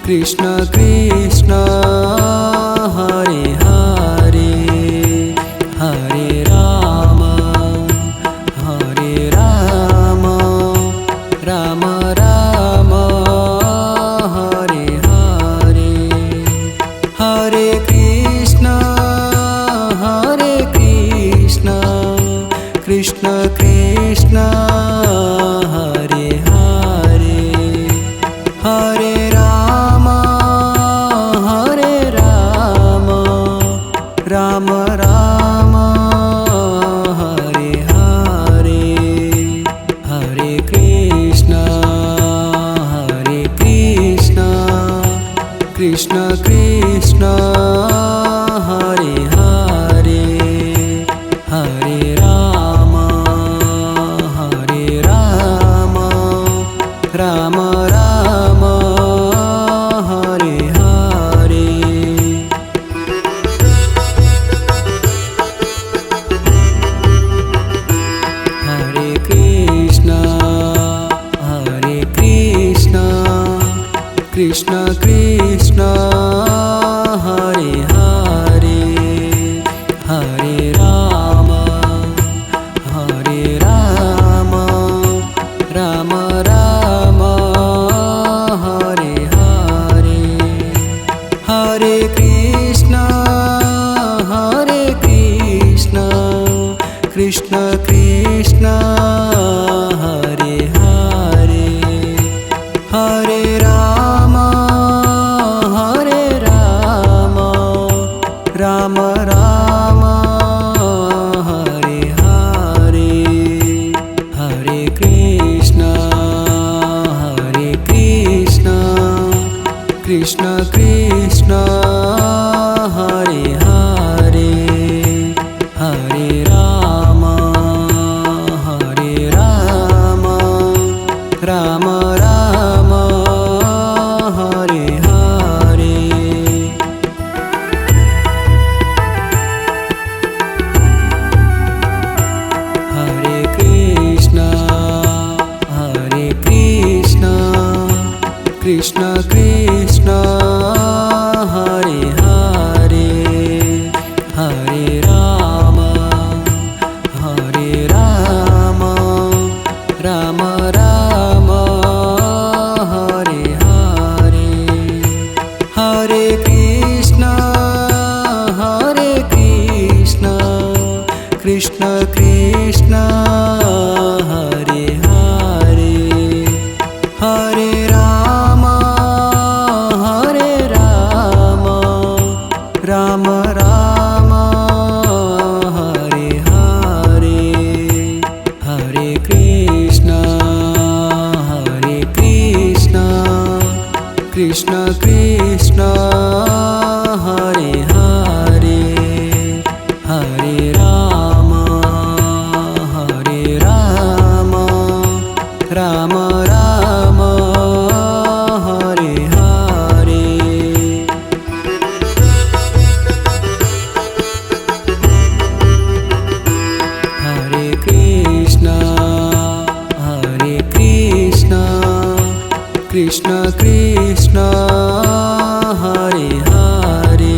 Krishna Krishna Hare Hare Hare Ram Ram Ram Hare Hare Hare Krishna Krishna Krishna Hare Hare Hare Ram Ram Ram Hare Hare Hare Krishna Krishna Krishna Hare Hare Hare Ram Ram Ram Hare Hare Hare Krishna Krishna Krishna Hare Hare Hare Ram Ram Ram Hare Hare Hare Krishna Krishna Krishna Hare Hare Hare Ram Ram Ram Hare Hare Hare Krishna Krishna Krishna Hare Hare Hare Ram Ram Ram Hare Hare Hare Krishna Krishna Krishna Hare Hare Hare Ram Ram Ram Hare Hare Hare Krishna Krishna Krishna Hare Hare Hare Ram Ram Ram Hare Hare Hare Krishna Krishna Krishna Hare Hare Hare Ram Ram Ram Hare Hare Hare Krishna Krishna Krishna Hare Hare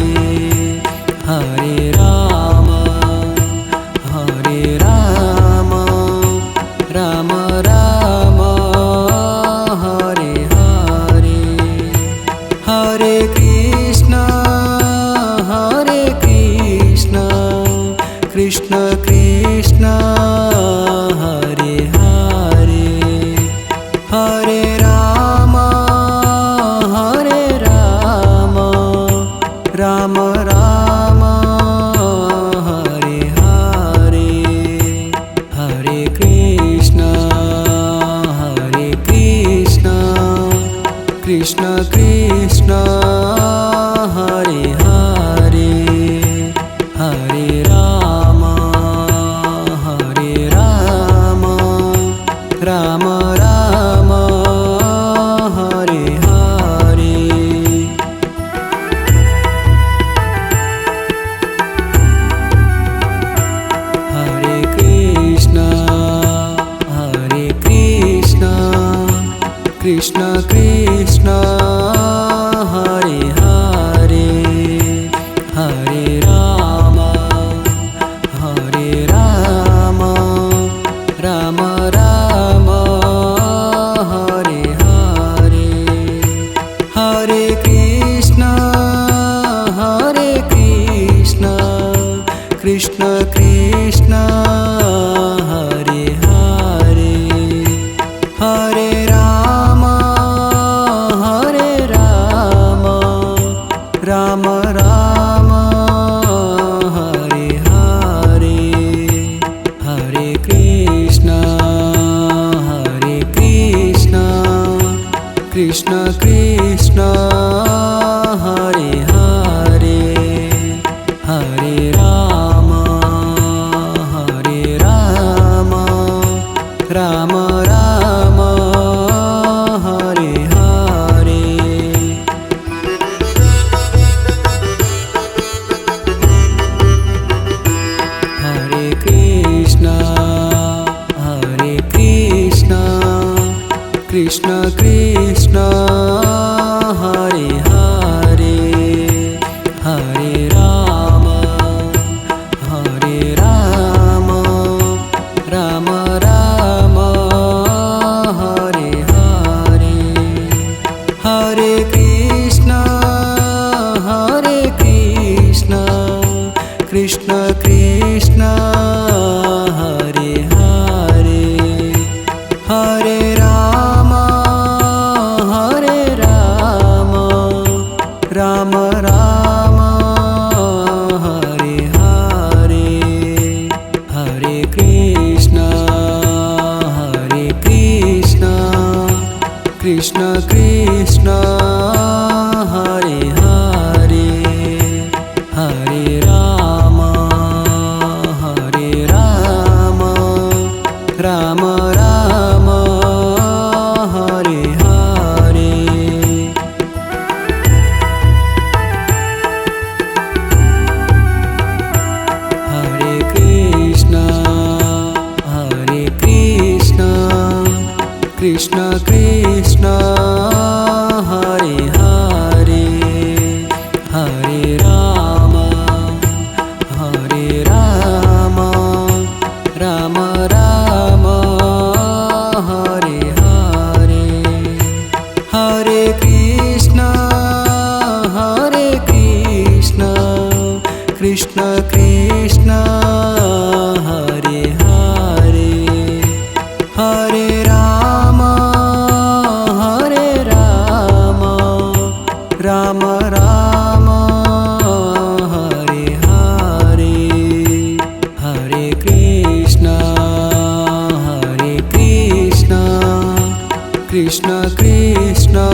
Hare Ram Ram Ram Hare Hare Hare Krishna Krishna Krishna Hare Hare Hare Ram Ram Ram Hare Hare Hare Krishna Krishna Krishna Hare Hare Hare Ram Ram Ram Hare Hare Hare Krishna Krishna Krishna Hare Hare, Hare Rama, Hare Rama, Rama Rama, Hare Hare, Hare Krishna, Krishna Krishna, Hare Hare, Hare Rama, Rama Rama, Hare Hare, Hare Krishna, Krishna Krishna, Hare Hare, Hare Rama, Rama Rama, Hare Hare. Hare Krishna, Krishna Krishna, Hare Hare, Hare Rama, Rama Rama, Hare Hare, Hare Krishna, Krishna Krishna, Hare Hare, Hare Rama, Rama Rama, Hare Hare, Hare Krishna, Krishna Krishna, Hare Hare, Hare Rama, Rama Rama, Hare Hare. Hare Krishna, Krishna Krishna, Hare Hare, Hare Rama, Rama Rama, Hare Hare, Hare Krishna, Krishna Krishna, Hare Hare, Hare Rama, Rama Rama, Hare Hare, Hare Krishna, Krishna Krishna,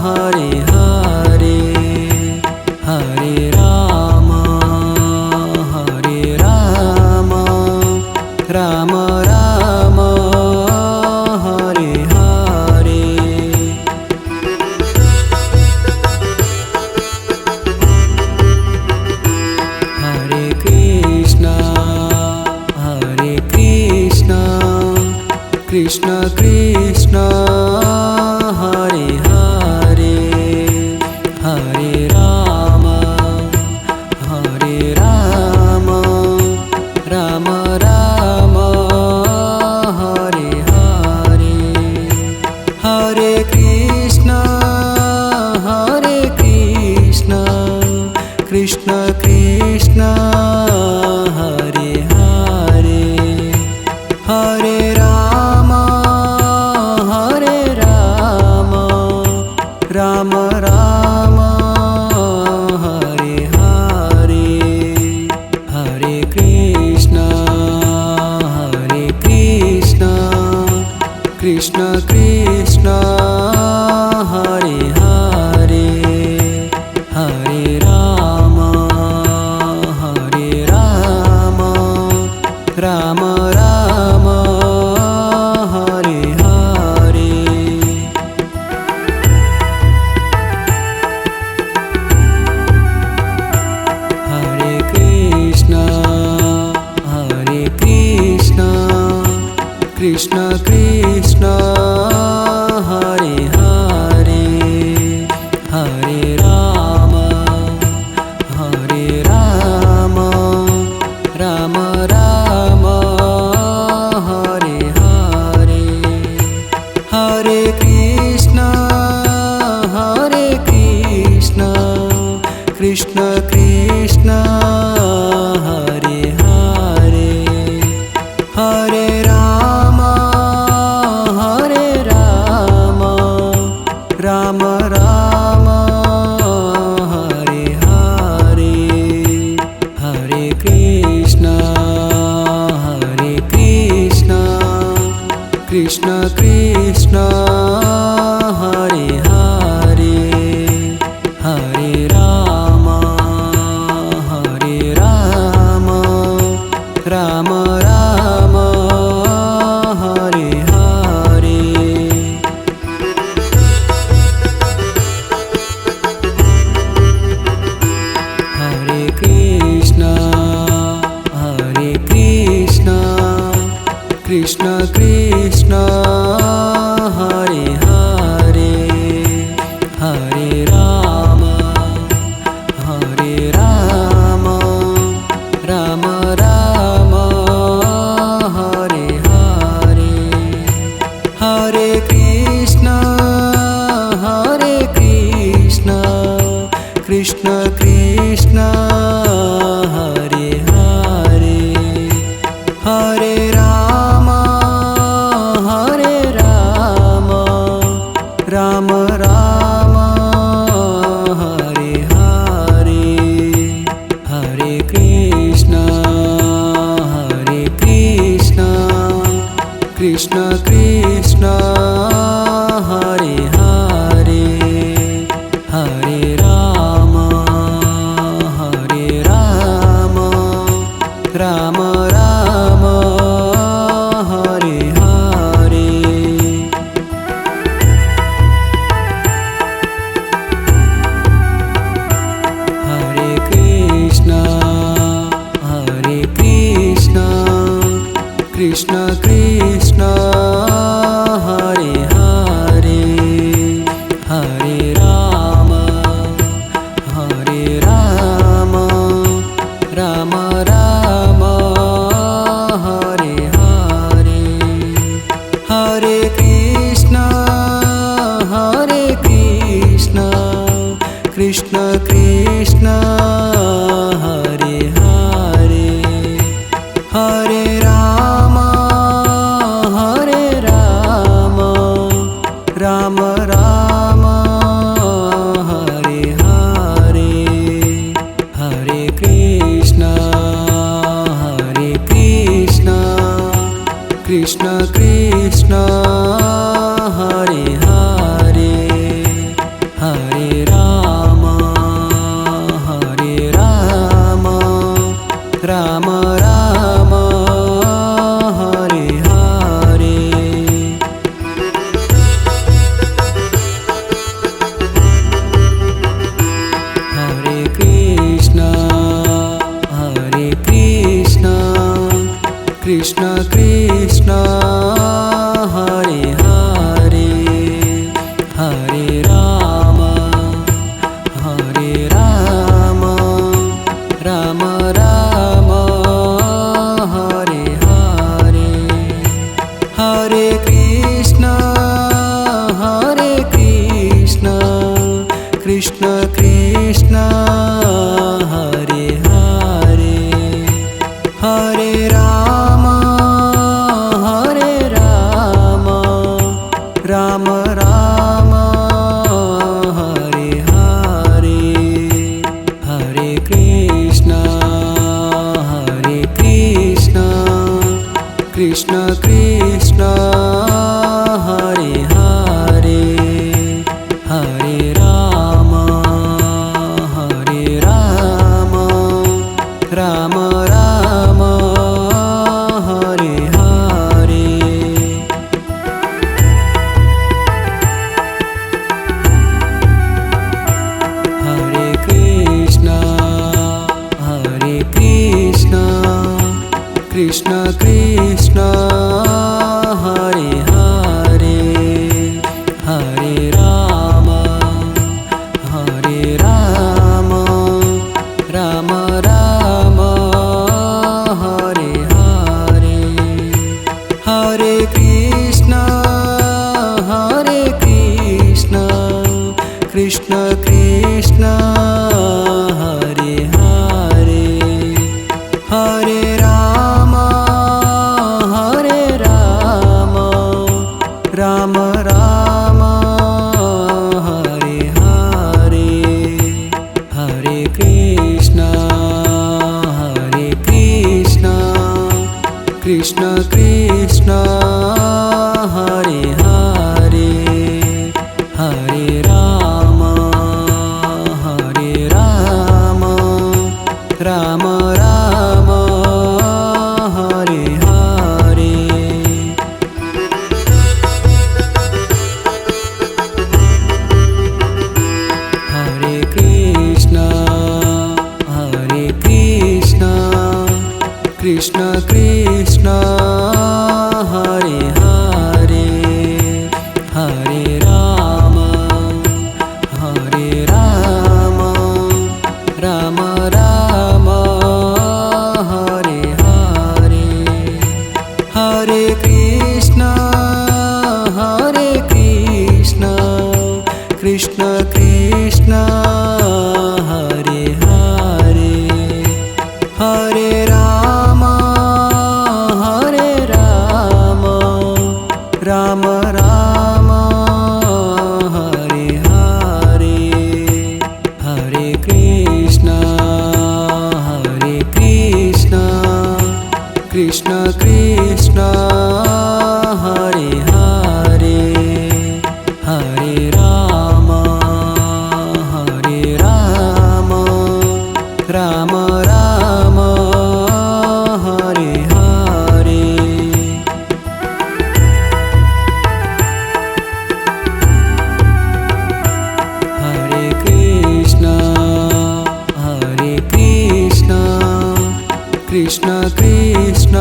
Hare Hare, Hare Rama, Rama Rama, Hare Hare. Hare Krishna, Krishna Krishna, Hare Hare, Hare Rama, Rama Rama, Hare Hare, Hare Krishna, Krishna Krishna, Hare Hare, Hare Rama, Rama Rama, Hare Hare, Hare Krishna, Krishna Krishna, Hare Hare, Hare Rama, Rama Rama, Hare Hare. Hare Krishna, Krishna Krishna, Hare Hare, Krishna Krishna Hare Hare Hare Ram Ram Ram Hare Hare Hare Krishna Krishna Krishna Hare Hare Hare Ram Ram Ram Hare Hare Hare Krishna Krishna Krishna Hare Hare Hare Ram Ram Ram Hare Hare Hare Krishna Krishna Krishna Hare Hare Hare Ram Ram Ram Hare Hare Hare Krishna Krishna Krishna Hare Hare Hare Ram Ram Ram Hare Hare Hare Krishna Krishna Krishna Hare Hare Hare Ram Ram Ram Hare Hare Hare Krishna Krishna Krishna Hare Hare Hare Ram Ram Ram Hare Hare Hare Krishna Krishna Krishna Hare Hare Hare Ram Ram Ram Hare Hare Hare Krishna Krishna Krishna Hare Hare Hare Ram Ram Ram Hare Hare Hare Krishna Krishna Krishna Hare Hare Hare Ram Ram Ram Hare Hare Hare Krishna Krishna Krishna Hare Hare Hare Ram Ram Ram Hare Hare Hare Krishna Krishna Krishna Hare Hare Hare Ram Ram Ram Hare Hare Hare Krishna Krishna Krishna Ram Hare Ram Ram Ram Hare Hare Hare Krishna Krishna Krishna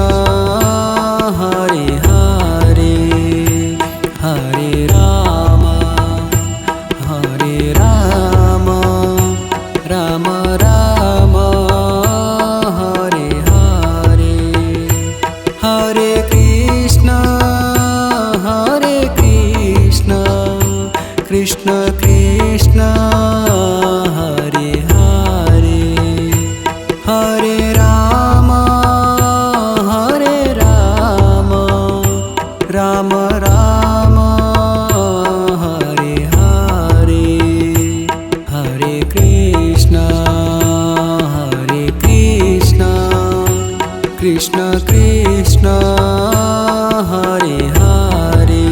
Hare Hare Hare Ram Ram Ram Hare Hare Hare Krishna Krishna Krishna Hare Hare Hare Ram Ram Ram Hare Hare Hare Krishna Krishna Krishna Hare Hare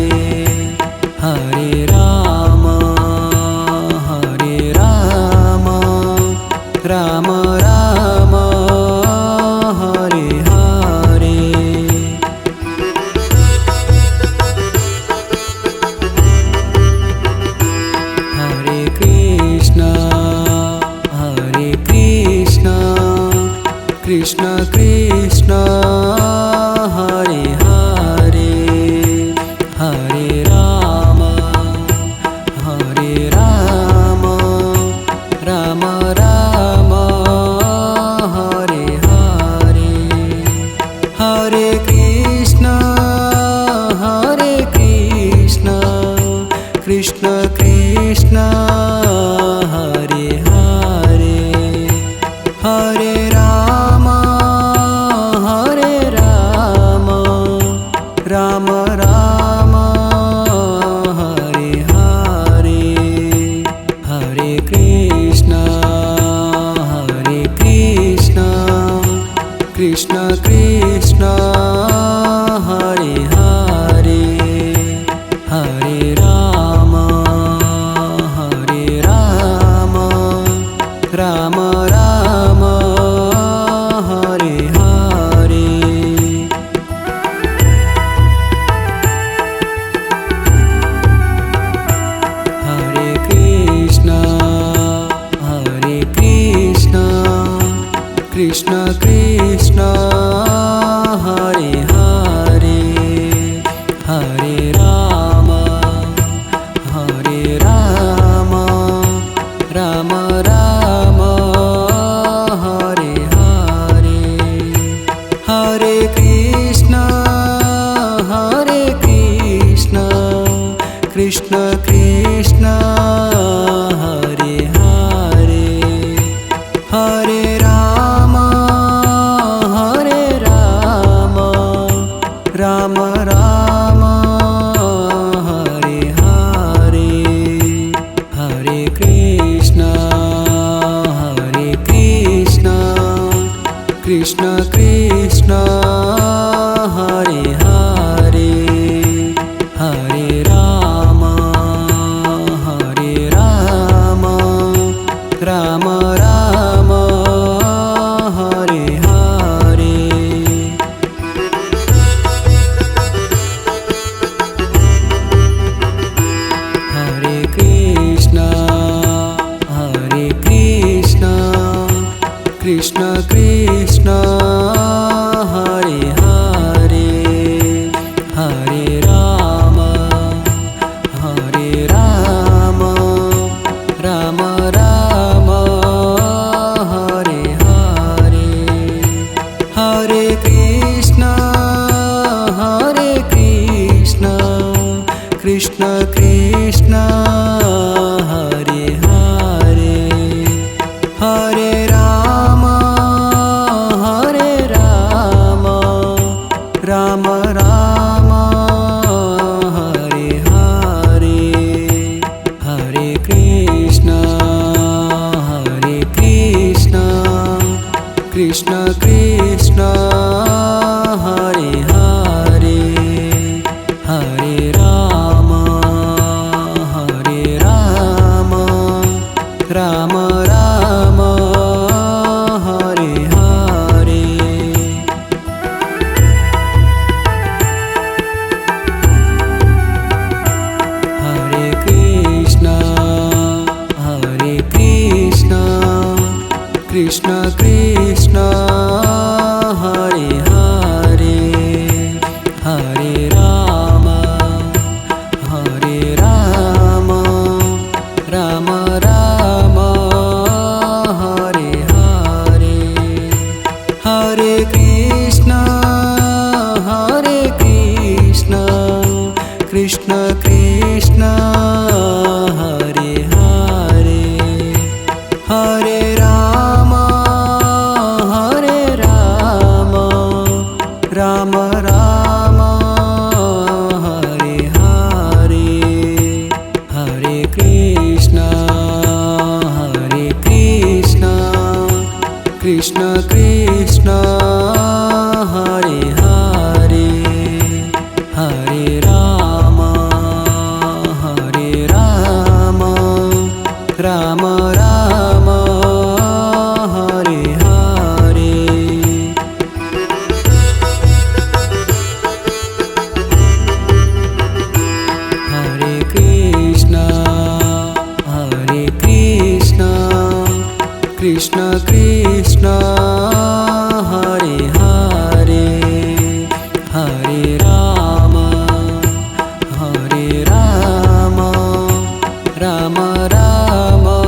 Hare Ram Ram Ram Hare Hare Hare Krishna Krishna Krishna Hare Hare Hare Ram Ram Ram Hare Hare Hare Krishna Krishna Krishna Hare Hare Hare Ram Ram Ram Hare Hare Hare Krishna Krishna Krishna Hare Hare Hare Ram Ram Ram Hare Hare Hare Krishna Krishna Krishna Hare Hare Hare Ram Ram Ram Hare Hare Hare Krishna Krishna Krishna Hare Hare Hare Ram Ram Ram Hare Hare Hare Krishna Krishna Krishna Hare Hare Hare Ram Ram Ram Hare Hare Hare Krishna Krishna Krishna Hare Hare Hare Ram Ram Ram Hare Hare Hare Krishna Krishna Krishna Hare Hare Hare Ram Ram Ram Hare Hare Hare Krishna Krishna Krishna Hare Hare Hare Ram Krishna Krishna Hare Hare Hare Rama Hare Rama Rama Rama Hare Hare Hare Krishna Krishna Krishna Hare Hare Hare Rama Rama Rama Hare Hare Hare Krishna Krishna Krishna Hare Hare Hare Rama Rama Rama Hare Hare Hare Krishna Krishna Krishna Hare Hare Hare Rama Rama Rama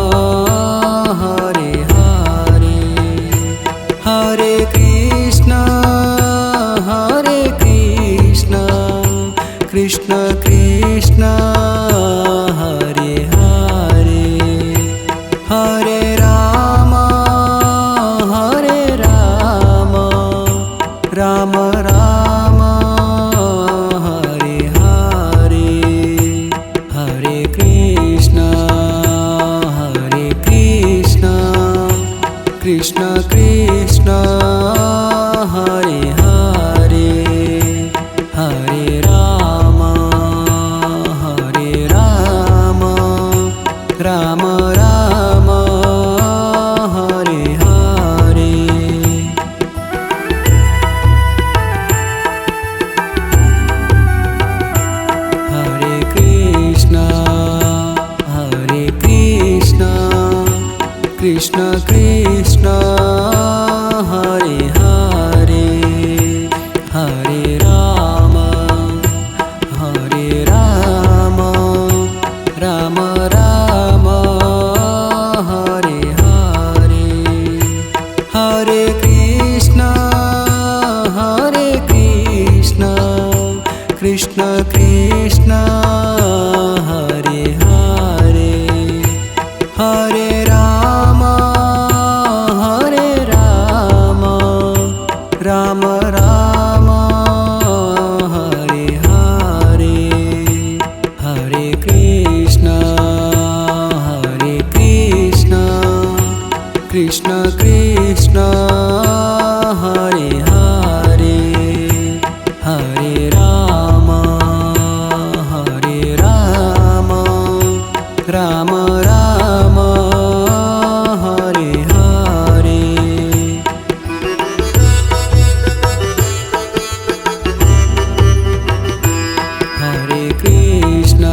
Hare Hare Hare Krishna Krishna Krishna Hare Hare Hare Rama Rama Rama Hare Hare Hare Krishna Krishna Krishna Hare Hare Hare Rama Rama Rama Hare Hare Hare Krishna Krishna Krishna Hare Hare Hare Rama Rama Rama Hare Hare Hare Krishna Krishna Krishna Hare Hare Hare Rama Rama Rama Hare Hare Hare Krishna Krishna Krishna Hare Hare Hare Rama Rama Rama Hare Hare Hare Krishna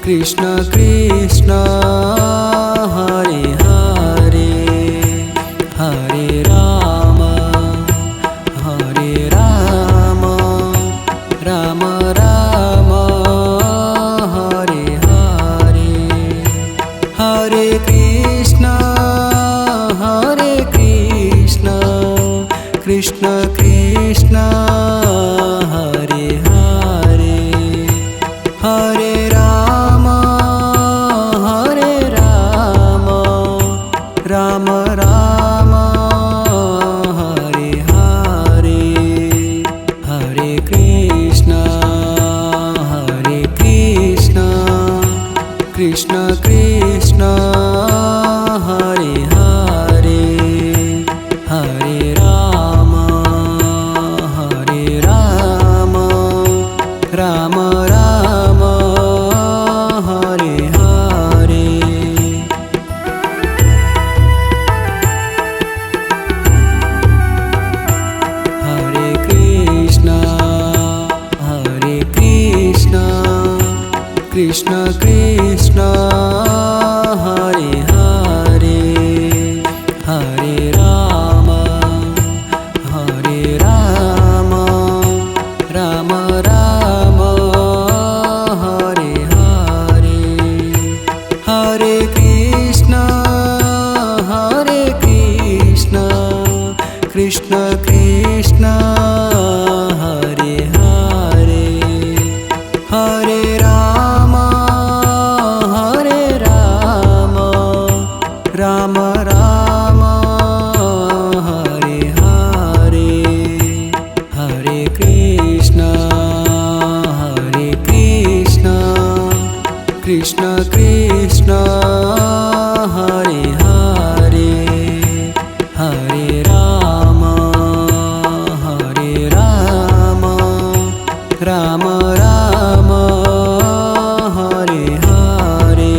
Krishna Krishna Hare Hare Hare Rama Rama Rama Hare Hare Hare Krishna Krishna Krishna Hare Hare Hare Rama Rama Rama Hare Hare Hare Krishna Krishna Krishna Hare Hare Hare Rama Rama Rama Hare Hare Hare Krishna Krishna Krishna Hare Krishna Krishna Hare Hare Hare Rama Hare Rama Rama Rama Hare Hare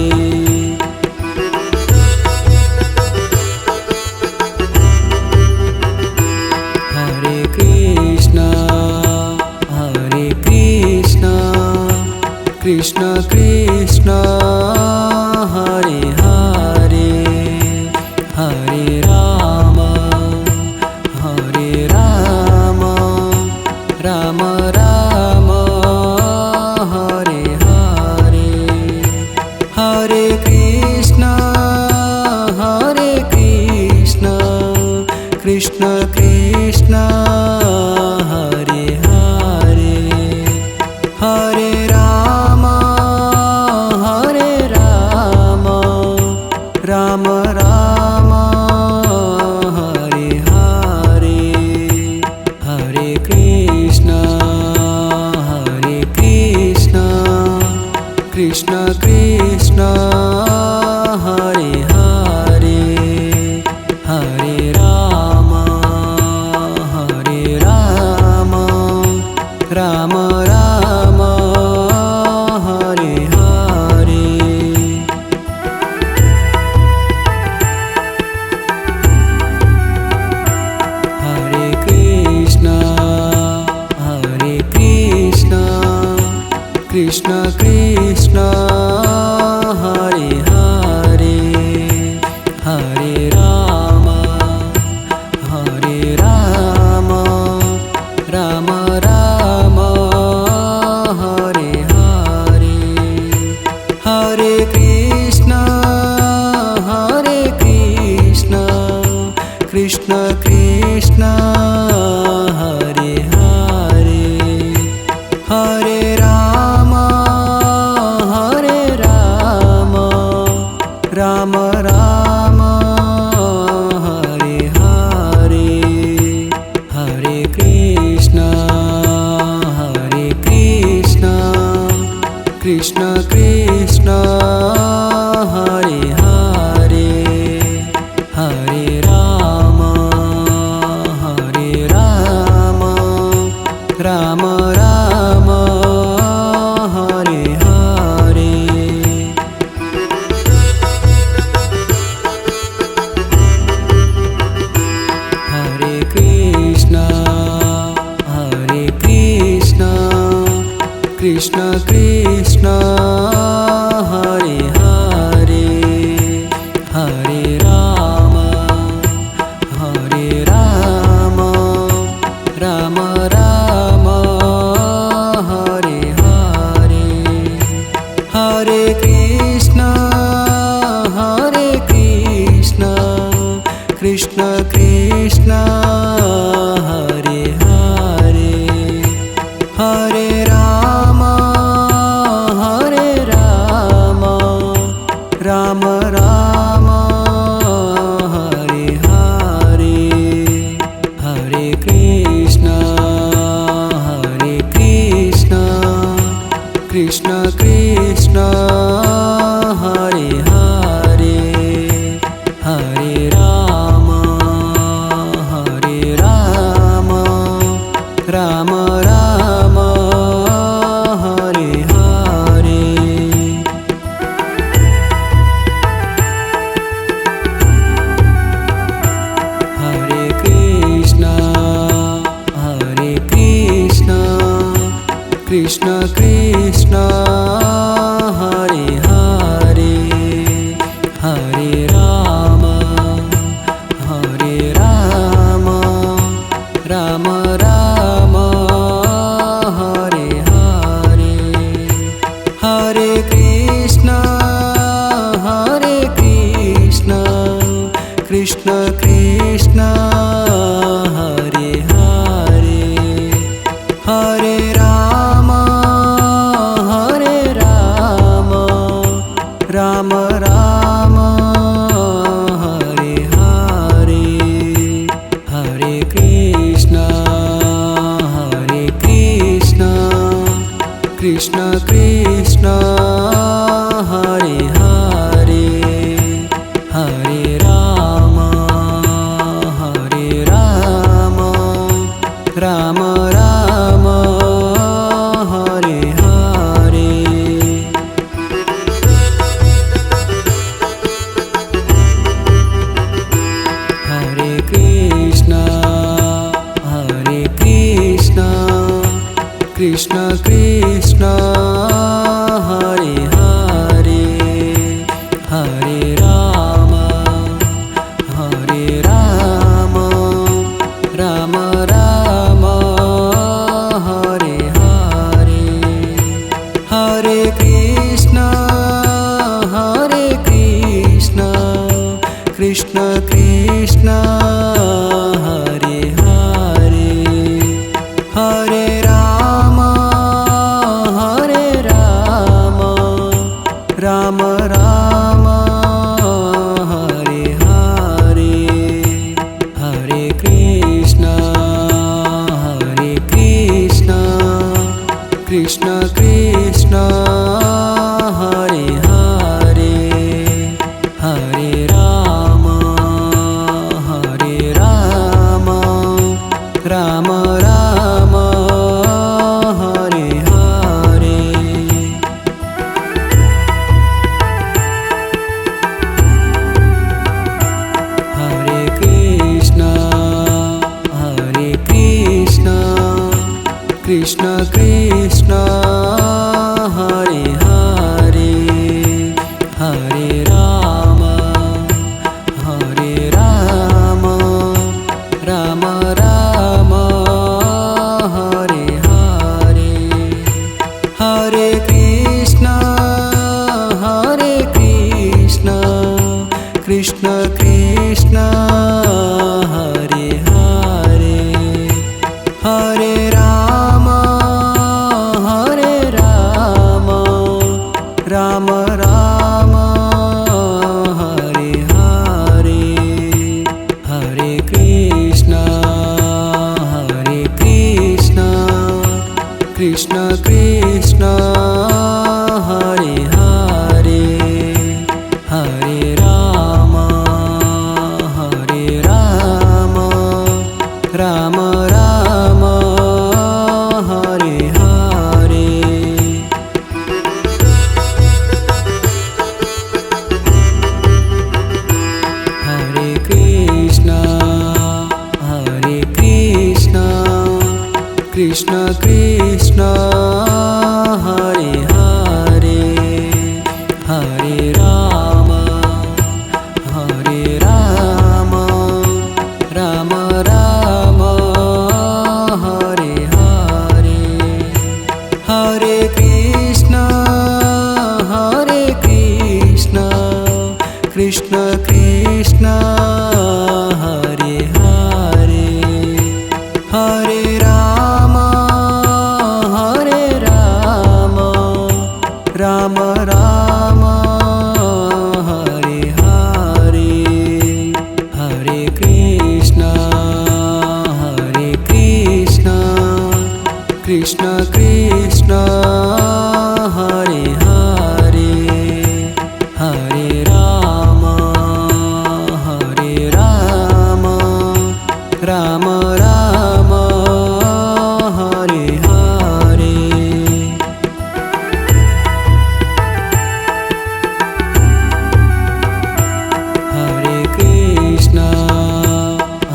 Hare Krishna Krishna Krishna Hare Hare Hare Rama Hare Rama Rama Rama Hare Hare Hare Krishna Krishna Krishna Hare Hare Hare Rama Rama Rama Hare Hare Hare Krishna Krishna Krishna Hare Hare Hare Rama Rama Rama Hare Hare Hare Krishna Krishna Krishna Hare Hare Hare Rama Rama Rama Hare Hare Hare Krishna Krishna Krishna Hare Hare Hare Rama Rama Rama Hare Hare Hare Krishna Krishna Krishna Hare Hare Hare Rama Rama Rama Hare Hare Hare Krishna Krishna Krishna Hare Hare Hare Rama Rama Rama Hare Hare Hare Krishna Krishna Krishna Hare Hare Hare Rama Rama Rama Hare Hare Hare Krishna Krishna Krishna Hare Hare Hare Rama Rama Rama Hare Hare Hare Krishna Krishna Krishna Hare Hare Hare Rama Rama Rama Hare Hare Hare Krishna Krishna Krishna Hare Hare Hare Rama Rama Rama Hare Hare Hare Krishna Krishna Krishna Hare Hare Hare Ram Ram Ram Hare Hare Hare Krishna Krishna Krishna Hare Hare Hare Ram Ram Ram Hare Hare Hare Krishna Krishna Krishna Hare Hare Hare Ram Ram Ram Hare Hare Hare Krishna Krishna Krishna Hare Hare Hare Ram Ram Ram Hare Hare Hare Krishna Krishna Krishna Hare Hare Hare Ram Ram Ram Hare Hare Hare Krishna Krishna Krishna Hare Hare Hare Ram Ram Ram Hare Hare Hare Krishna Krishna Krishna Hare Hare Hare Ram Ram Ram Hare Hare Hare Krishna Krishna Krishna Hare Hare Hare Ram Ram Ram Hare Hare Hare Krishna Krishna Krishna Hare Hare Hare Ram Ram Ram Hare Hare Hare Krishna Krishna Krishna Hare Hare Hare Ram Ram Ram Hare Hare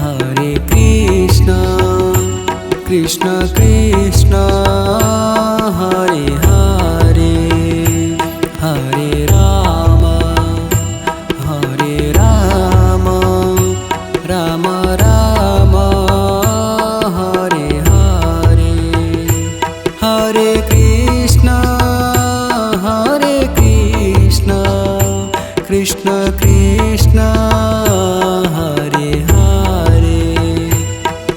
Hare Krishna Krishna Krishna Hare Hare Hare Ram Ram Ram Hare Hare Hare Krishna Krishna Krishna Hare Hare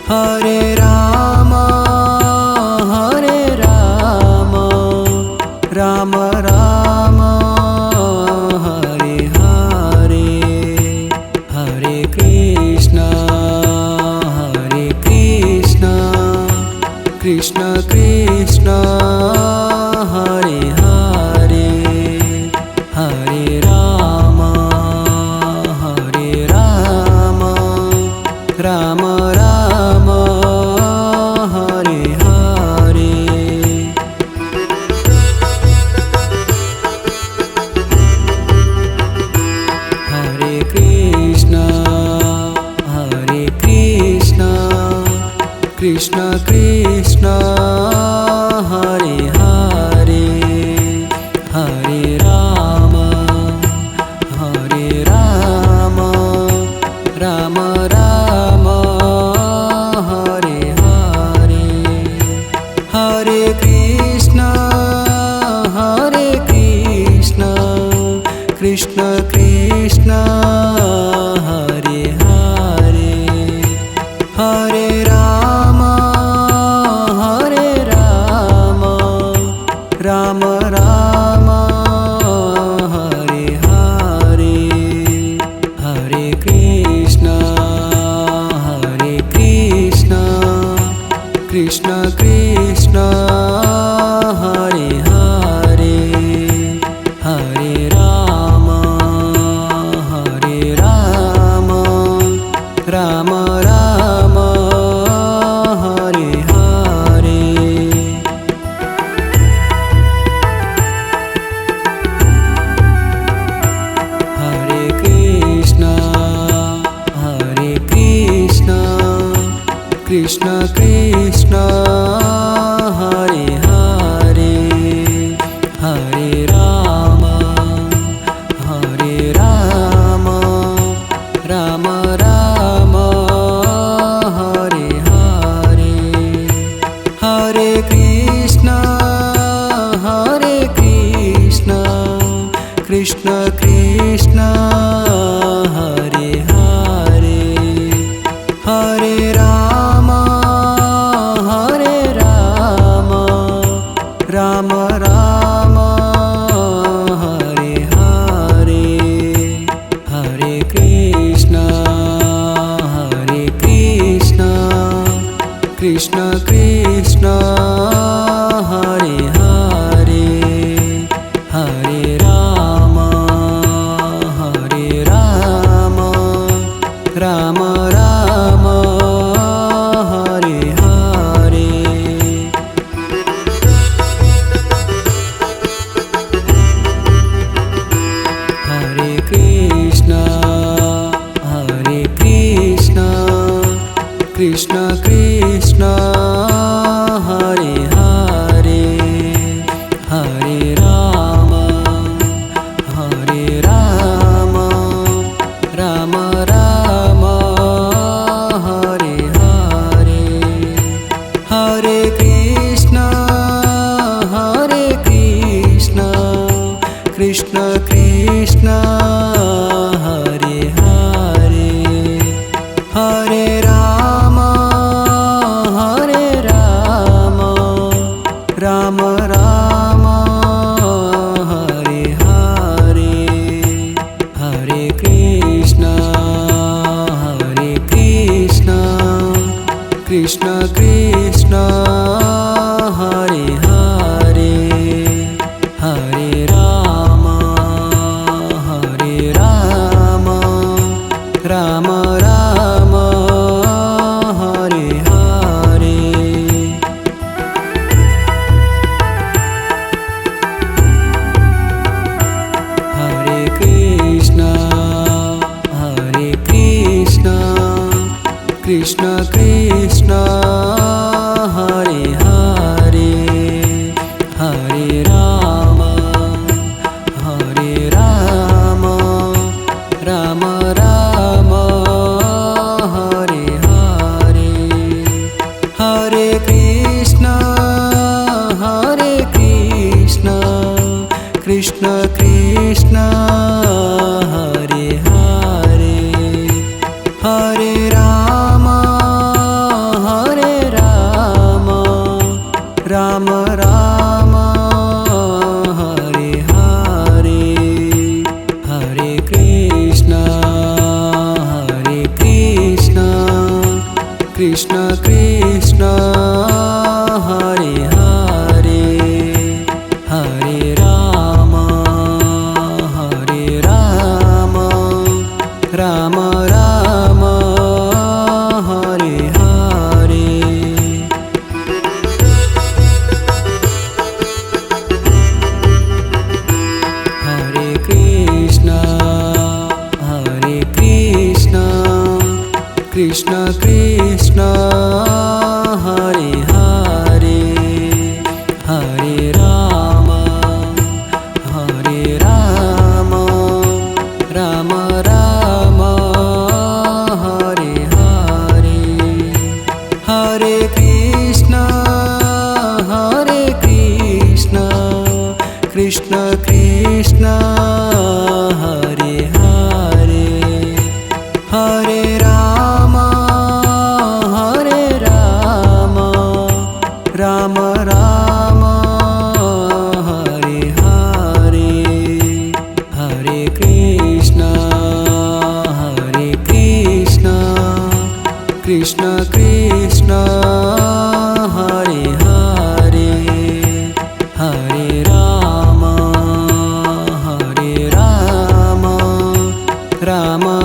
Hare Ram Ram Ram Hare Hare Hare Krishna Krishna Krishna Hare Hare Ram Hare Hare Hare Krishna Krishna Krishna Hare Hare Hare Ram Ram Ram Hare Hare Hare Krishna Krishna Krishna Hare Hare Hare Ram Ram Ram Hare Hare Hare Krishna Krishna Krishna Hare Hare Hare Ram Ram Ram Hare Hare Hare Krishna Krishna Krishna Hare Hare Hare Ram Ram Ram Hare Hare Hare Krishna Krishna Krishna Hare Hare Hare Ram Ram Ram Hare Hare Hare Krishna Krishna Krishna Hare Hare Hare Ram Ram Ram Hare Hare Hare Krishna Krishna Krishna Hare Hare Hare Ram Ram Ram Hare Hare Hare Krishna Krishna Krishna Hare Hare Hare Ram Ram Ram Hare Hare Hare Krishna Krishna Krishna Hare Hare Hare Ram Ram Ram Hare Hare Hare Krishna Krishna Krishna Hare Hare Hare Ram Ram Ram Hare Hare Hare Krishna Krishna Krishna Hare Hare Hare Ram Ram Ram Hare Hare Hare Krishna Krishna Krishna Hare Hare Hare Ram Ram Ram Hare Krishna Krishna Hare Hare Hare Ram Ram